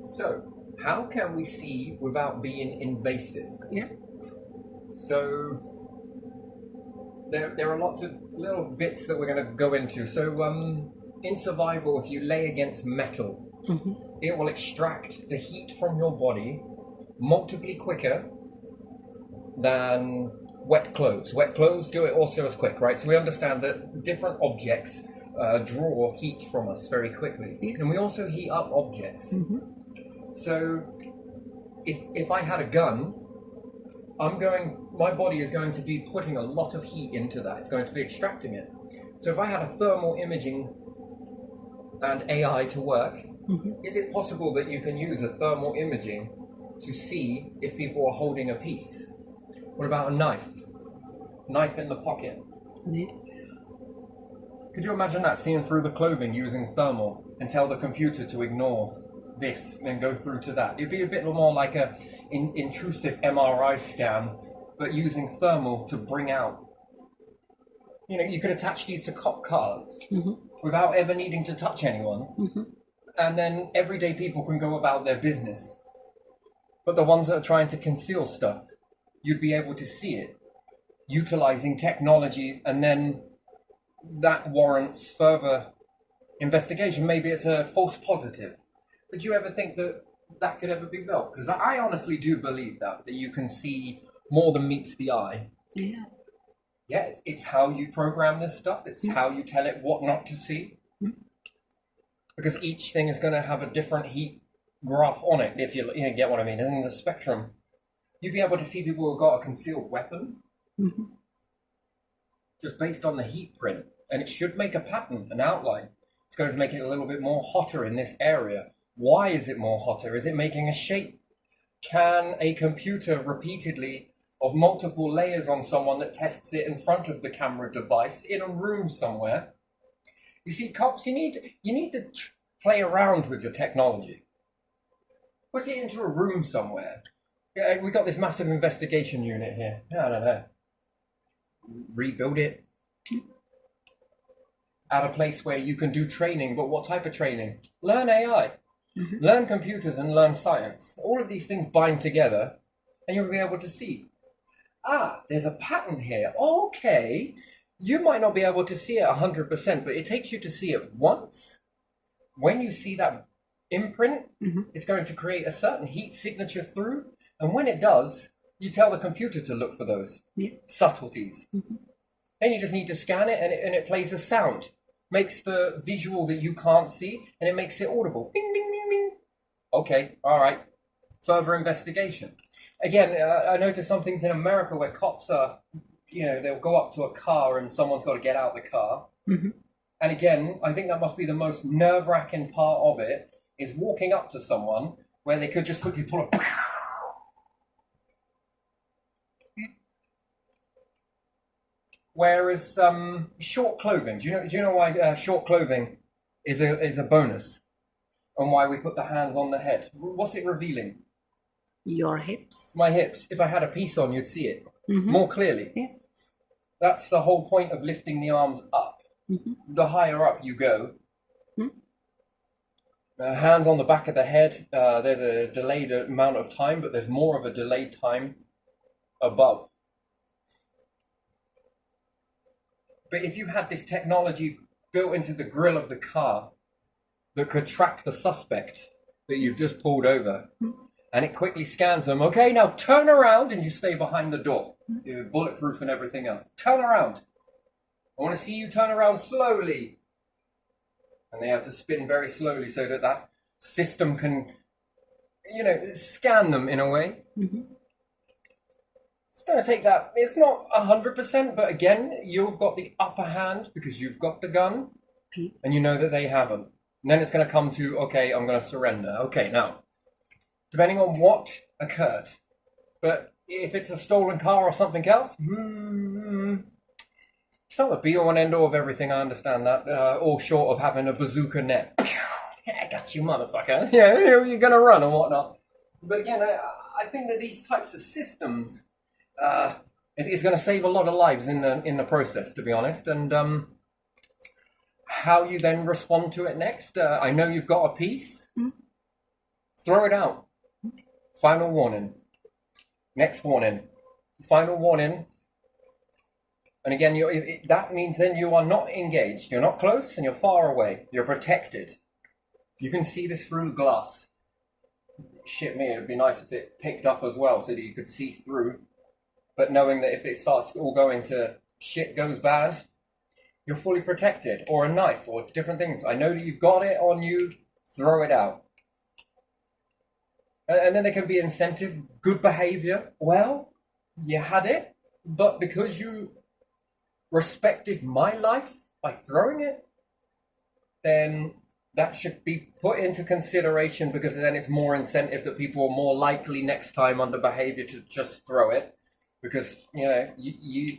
So, how can we see without being invasive? Yeah. So, there are lots of little bits that we're going to go into. So, in survival, if you lay against metal, it will extract the heat from your body multiply quicker than wet clothes. Wet clothes do it also as quick, right? So we understand that different objects draw heat from us very quickly, and we also heat up objects. So if I had a gun, my body is going to be putting a lot of heat into that. It's going to be extracting it. So if I had a thermal imaging and AI to work, is it possible that you can use a thermal imaging to see if people are holding a piece? What about a knife? Knife in the pocket. Yeah. Could you imagine that, seeing through the clothing using thermal and tell the computer to ignore this and then go through to that? It'd be a bit more like a intrusive MRI scan, but using thermal to bring out. You know, you could attach these to cop cars without ever needing to touch anyone, and then everyday people can go about their business. But the ones that are trying to conceal stuff, you'd be able to see it, utilizing technology, and then that warrants further investigation. Maybe it's a false positive. But do you ever think that that could ever be built? Because I honestly do believe that you can see more than meets the eye. Yeah. Yeah, it's how you program this stuff. It's how you tell it what not to see. Because each thing is going to have a different heat graph on it, if you get what I mean. And in the spectrum, you'd be able to see people who've got a concealed weapon just based on the heat print. And it should make a pattern, an outline. It's going to make it a little bit more hotter in this area. Why is it more hotter? Is it making a shape? Can a computer repeatedly of multiple layers on someone that tests it in front of the camera device in a room somewhere? You see, cops, you need to play around with your technology. Put it into a room somewhere. Yeah, we got this massive investigation unit here. I don't know. Rebuild it. At a place where you can do training, but what type of training? Learn AI. Learn computers and learn science. All of these things bind together, and you'll be able to see. There's a pattern here. Okay. You might not be able to see it 100%, but it takes you to see it once. When you see that imprint, it's going to create a certain heat signature through. And when it does, you tell the computer to look for those subtleties. Then you just need to scan it, and it plays a sound. Makes the visual that you can't see, and it makes it audible. Bing, bing, bing, bing. Okay, all right. Further investigation. Again, I noticed some things in America where cops are, they'll go up to a car and someone's got to get out the car. And again, I think that must be the most nerve-wracking part of it, is walking up to someone where they could just quickly pull a... Whereas short clothing, do you know why short clothing is a bonus, and why we put the hands on the head? What's it revealing? Your hips. My hips. If I had a piece on, you'd see it more clearly. Yeah. That's the whole point of lifting the arms up. The higher up you go, hands on the back of the head. There's a delayed amount of time, but there's more of a delayed time above. But if you had this technology built into the grille of the car that could track the suspect that you've just pulled over, and it quickly scans them, okay, now turn around, and you stay behind the door. You're bulletproof and everything else. Turn around. I want to see you turn around slowly. And they have to spin very slowly so that system can, scan them in a way. It's going to take that. It's not 100%, but again, you've got the upper hand because you've got the gun, and you know that they haven't. And then it's going to come to, okay, I'm going to surrender. Okay, now, depending on what occurred, but if it's a stolen car or something else, it's not the be-all and end-all of everything, I understand that, all short of having a bazooka net. I got you, motherfucker. Yeah, you're going to run and whatnot. But again, I think that these types of systems... it's going to save a lot of lives in the process, to be honest. And how you then respond to it next. I know you've got a piece. throw it out. Final warning. Next warning. Final warning. And again, that means then you are not engaged. You're not close and you're far away. You're protected. You can see this through glass. Shit me, it would be nice if it picked up as well so that you could see through. But knowing that if it starts all going to shit goes bad, you're fully protected. Or a knife or different things. I know that you've got it on you, throw it out. And then there can be incentive, good behavior. Well, you had it, but because you respected my life by throwing it, then that should be put into consideration, because then it's more incentive that people are more likely next time under behavior to just throw it, because you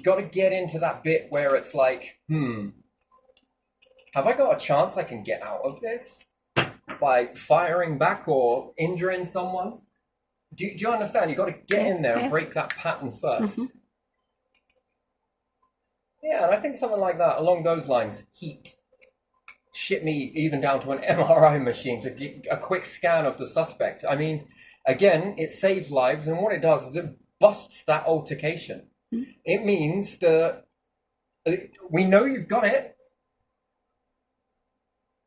got to get into that bit where it's like, have I got a chance I can get out of this by firing back or injuring someone? Do you understand? You've got to get in there and break that pattern first. Yeah, and I think something like that, along those lines, heat. Ship me even down to an MRI machine to get a quick scan of the suspect. I mean, again, it saves lives, and what it does is it busts that altercation. It means that we know you've got it.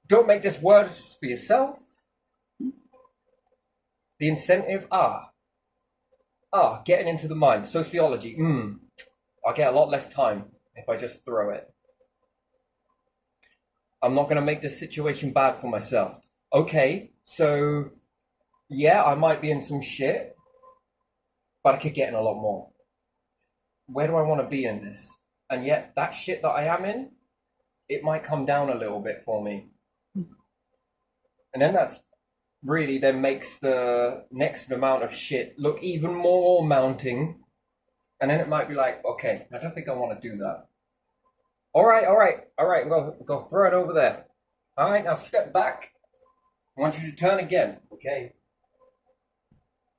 Don't make this worse for yourself. The incentive, getting into the mind, sociology. I'll get a lot less time if I just throw it. I'm not going to make this situation bad for myself. Okay, so yeah, I might be in some shit, but I could get in a lot more. Where do I want to be in this? And yet, that shit that I am in, it might come down a little bit for me. And then that's really then makes the next amount of shit look even more mounting. And then it might be like, okay, I don't think I want to do that. All right, go throw it over there. All right, now step back. I want you to turn again, okay?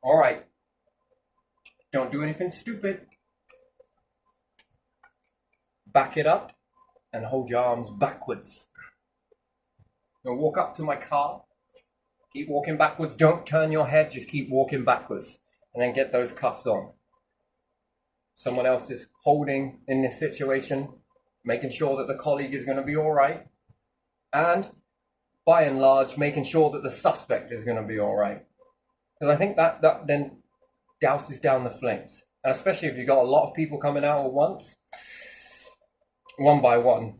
All right. Don't do anything stupid. Back it up and hold your arms backwards. Now walk up to my car. Keep walking backwards. Don't turn your head. Just keep walking backwards. And then get those cuffs on. Someone else is holding in this situation, making sure that the colleague is going to be all right. And by and large, making sure that the suspect is going to be all right. Because I think that then douses down the flames. And especially if you've got a lot of people coming out at once, one by one.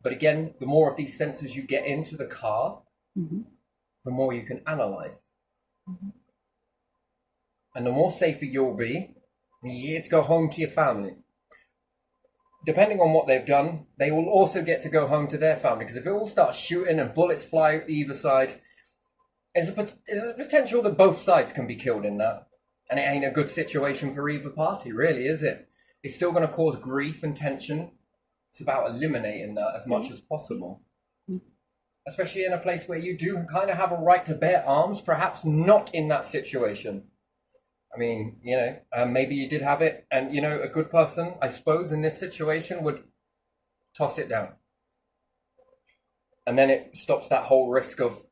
But again, the more of these sensors you get into the car, the more you can analyze. And the more safer you'll be, you get to go home to your family. Depending on what they've done, they will also get to go home to their family. Because if it all starts shooting and bullets fly either side, there's a potential that both sides can be killed in that. And it ain't a good situation for either party, really, is it? It's still going to cause grief and tension. It's about eliminating that as much as possible. Especially in a place where you do kind of have a right to bear arms, perhaps not in that situation. I mean, maybe you did have it, and, a good person, I suppose, in this situation would toss it down. And then it stops that whole risk of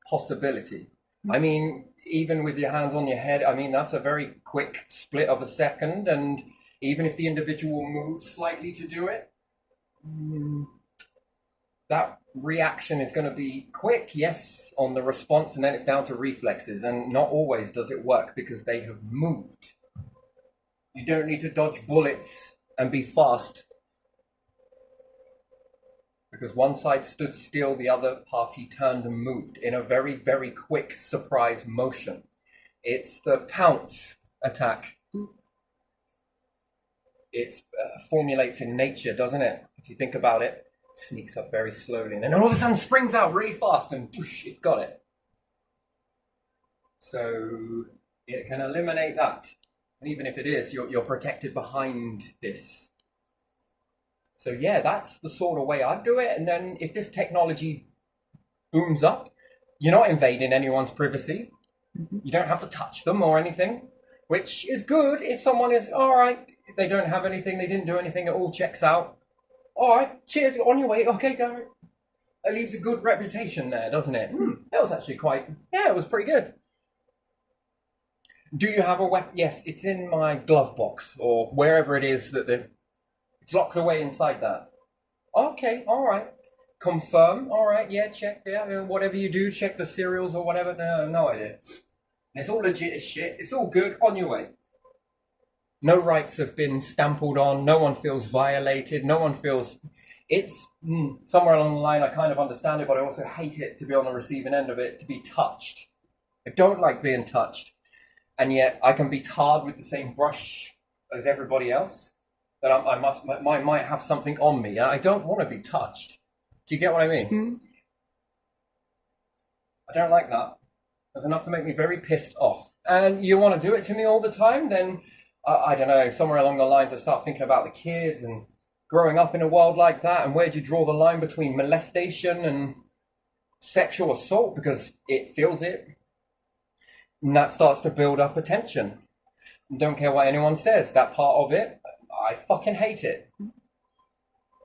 possibility. I mean, even with your hands on your head, I mean, that's a very quick split of a second, and even if the individual moves slightly to do it, that reaction is going to be quick, yes, on the response, and then it's down to reflexes, and not always does it work because they have moved. You don't need to dodge bullets and be fast, because one side stood still, the other party turned and moved in a very, very quick surprise motion. It's the pounce attack. It formulates in nature, doesn't it? If you think about it, sneaks up very slowly, and then all of a sudden springs out really fast, and whoosh, it got it. So it can eliminate that. And even if it is, you're protected behind this. So yeah, that's the sort of way I'd do it. And then if this technology booms up, you're not invading anyone's privacy. You don't have to touch them or anything, which is good if someone is, all right, they don't have anything, they didn't do anything, it all checks out. All right, cheers, on your way. Okay, Gary. It leaves a good reputation there, doesn't it? That was actually yeah, it was pretty good. Do you have a weapon? Yes, it's in my glove box or wherever it is it's locked away inside that. Okay, all right. Confirm. All right, yeah, check. Yeah, whatever you do, check the serials or whatever. No idea. It's all legit as shit. It's all good. On your way. No rights have been stampled on. No one feels violated. No one feels. It's somewhere along the line. I kind of understand it, but I also hate it to be on the receiving end of it, to be touched. I don't like being touched, and yet I can be tarred with the same brush as everybody else. That I might have something on me. I don't want to be touched. Do you get what I mean? Mm. I don't like that. That's enough to make me very pissed off. And you want to do it to me all the time? Then, I don't know, somewhere along the lines I start thinking about the kids and growing up in a world like that, and where do you draw the line between molestation and sexual assault? Because it feels it. And that starts to build up attention. Don't care what anyone says. That part of it, I fucking hate it. You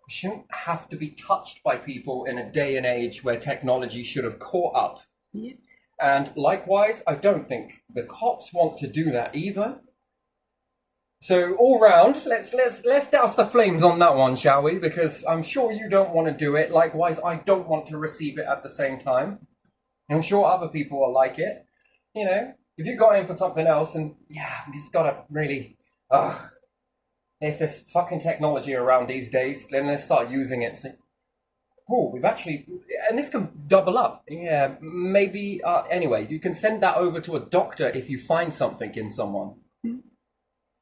shouldn't have to be touched by people in a day and age where technology should have caught up. Yeah. And likewise, I don't think the cops want to do that either. So all round, let's douse the flames on that one, shall we? Because I'm sure you don't want to do it. Likewise, I don't want to receive it at the same time. I'm sure other people will like it. You know, if you got in for something else, and yeah, you just gotta really, if there's fucking technology around these days, then let's start using it. So, we've actually, and this can double up. Yeah, maybe, anyway, you can send that over to a doctor if you find something in someone.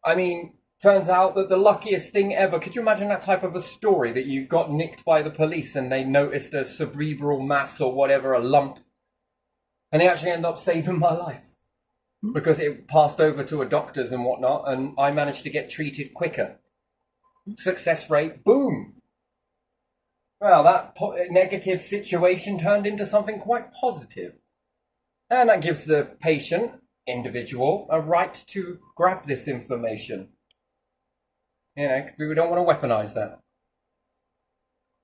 I mean, turns out that the luckiest thing ever, could you imagine that type of a story, that you got nicked by the police and they noticed a cerebral mass or whatever, a lump, and they actually end up saving my life because it passed over to a doctor's and whatnot, and I managed to get treated quicker. Success rate, boom. Well, that negative situation turned into something quite positive. And that gives the patient, individual, a right to grab this information. You know, 'cause we don't want to weaponize that.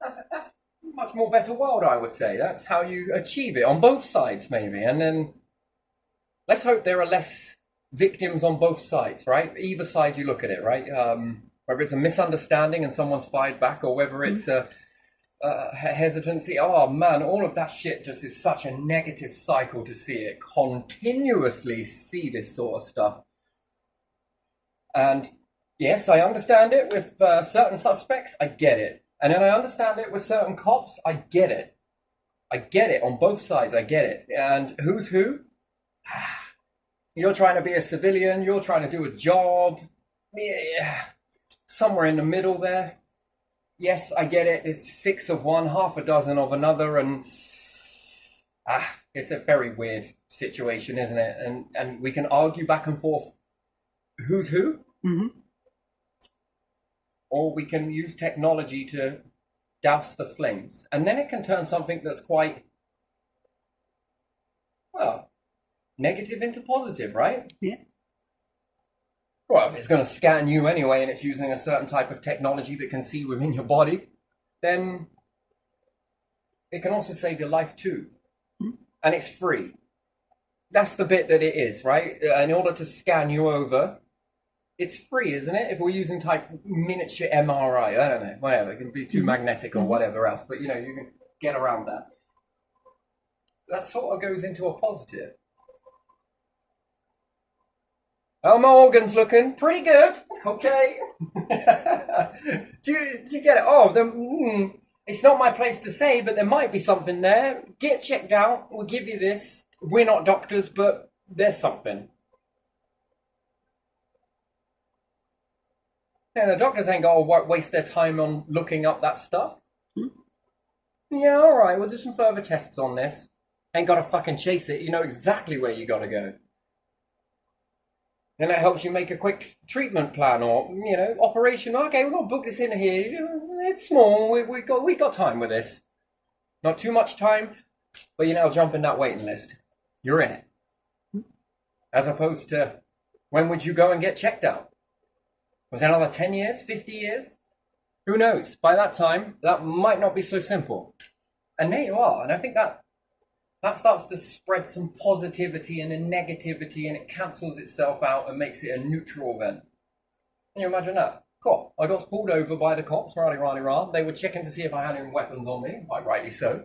That's a much more better world, I would say. That's how you achieve it, on both sides, maybe. And then let's hope there are less victims on both sides, right? Either side you look at it, right? Whether it's a misunderstanding and someone's fired back, or whether it's a hesitancy. Oh man, all of that shit just is such a negative cycle to see it continuously see this sort of stuff. And yes, I understand it with certain suspects. I get it. And then I understand it with certain cops. I get it. I get it on both sides. I get it. And who's who? You're trying to be a civilian. You're trying to do a job. Yeah. Somewhere in the middle there. Yes, I get it. It's 6 of one, half a dozen of another. And it's a very weird situation, isn't it? And we can argue back and forth who's who. Mm-hmm. Or we can use technology to douse the flames. And then it can turn something that's quite, well, negative into positive, right? Yeah. Well, if it's going to scan you anyway and it's using a certain type of technology that can see within your body, then it can also save your life too. Mm-hmm. And it's free. That's the bit that it is, right? In order to scan you over, it's free, isn't it? If we're using type miniature MRI, I don't know, whatever. It can be too magnetic or whatever else, but you know, you can get around that. That sort of goes into a positive. Oh, my organ's looking pretty good. Okay. do you get it? Oh, it's not my place to say, but there might be something there. Get checked out. We'll give you this. We're not doctors, but there's something. Yeah, the doctors ain't got to waste their time on looking up that stuff. Yeah, all right, we'll do some further tests on this. Ain't got to fucking chase it. You know exactly where you got to go. And that helps you make a quick treatment plan or, you know, operation. Okay, we're going to book this in here. It's small. We got time with this. Not too much time, but you now jump in that waiting list. You're in it. As opposed to, when would you go and get checked out? Was that another 10 years, 50 years? Who knows? By that time, that might not be so simple. And there you are. And I think that starts to spread some positivity and a negativity, and it cancels itself out and makes it a neutral event. Can you imagine that? Cool. I got pulled over by the cops, rah. They were checking to see if I had any weapons on me, quite rightly so.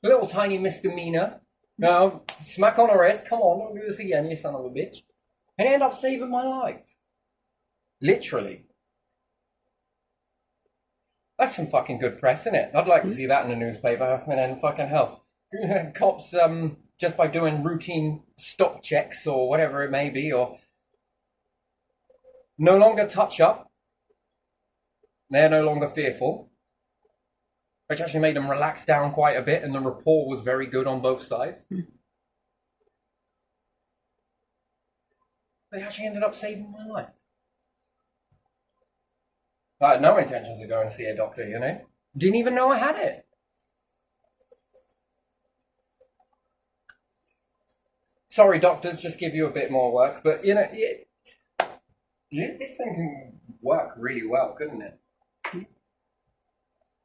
A little tiny misdemeanor. No, smack on the wrist. Come on, don't do this again, you son of a bitch. And it ended up saving my life. Literally. That's some fucking good press, isn't it? I'd like to see that in the newspaper. And then fucking hell. Cops, just by doing routine stop checks or whatever it may be, or no longer touch up. They're no longer fearful. Which actually made them relax down quite a bit, and the rapport was very good on both sides. They actually ended up saving my life. I had no intentions of going to see a doctor, you know. Didn't even know I had it. Sorry, doctors, just give you a bit more work. But, you know, this thing can work really well, couldn't it?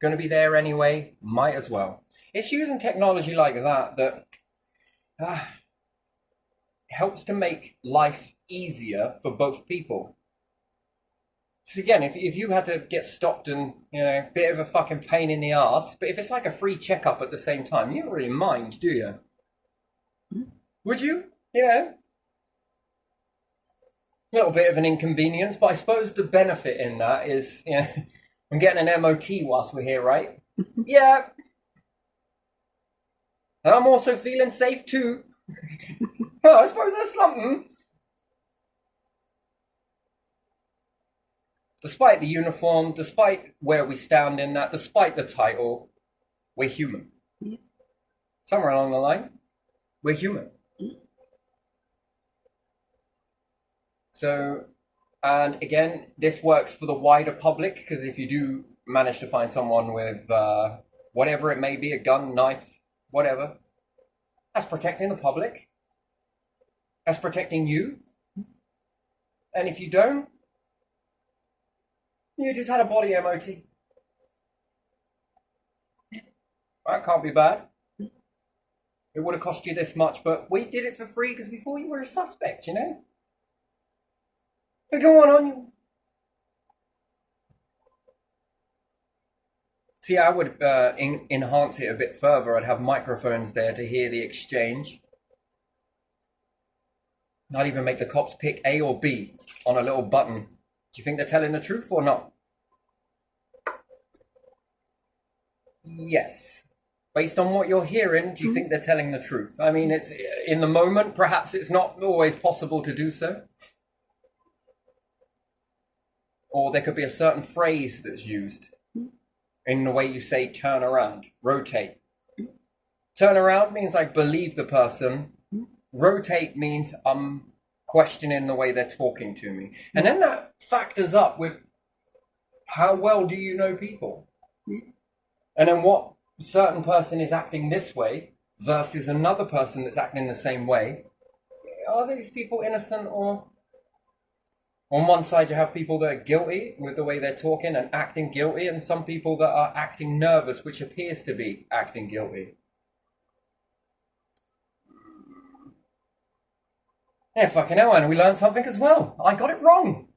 Going to be there anyway, might as well. It's using technology like that helps to make life easier for both people. So again, if you had to get stopped and, you know, a bit of a fucking pain in the arse, but if it's like a free checkup at the same time, you don't really mind, do you? Would you? You know? A little bit of an inconvenience, but I suppose the benefit in that is, you know, I'm getting an MOT whilst we're here, right? Yeah. And I'm also feeling safe too. Oh, I suppose that's something. Despite the uniform, despite where we stand in that, despite the title, we're human. Yeah. Somewhere along the line, we're human. Yeah. So, and again, this works for the wider public, because if you do manage to find someone with whatever it may be, a gun, knife, whatever, that's protecting the public. That's protecting you. And if you don't, you just had a body MOT. That can't be bad. It would have cost you this much, but we did it for free because we thought you were a suspect, you know? But go on. See, I would enhance it a bit further. I'd have microphones there to hear the exchange. Not even make the cops pick A or B on a little button. Do you think they're telling the truth or not? Yes. Based on what you're hearing, do you think they're telling the truth? I mean, it's in the moment, perhaps it's not always possible to do so. Or there could be a certain phrase that's used in the way you say turn around, rotate. Turn around means I believe the person. Rotate means I'm questioning the way they're talking to me. And then that factors up with how well do you know people? And then what certain person is acting this way versus another person that's acting the same way. Are these people innocent, or on one side you have people that are guilty with the way they're talking and acting guilty, and some people that are acting nervous, which appears to be acting guilty. Yeah, fucking hell, and we learned something as well. I got it wrong.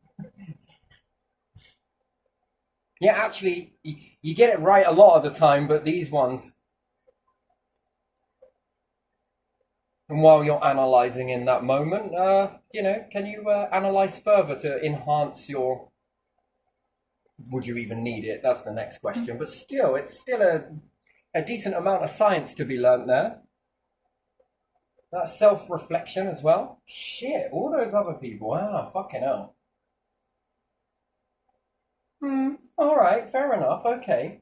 Yeah, actually, you get it right a lot of the time, but these ones, and while you're analysing in that moment, you know, can you analyse further to enhance your... Would you even need it? That's the next question. But still, it's still a decent amount of science to be learnt there. That self-reflection as well. Shit, all those other people. Fucking hell. Alright, fair enough, okay.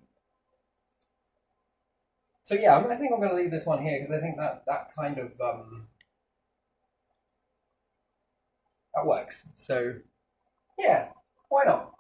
So yeah, I think I'm going to leave this one here, because I think that kind of, that works. So, yeah, why not?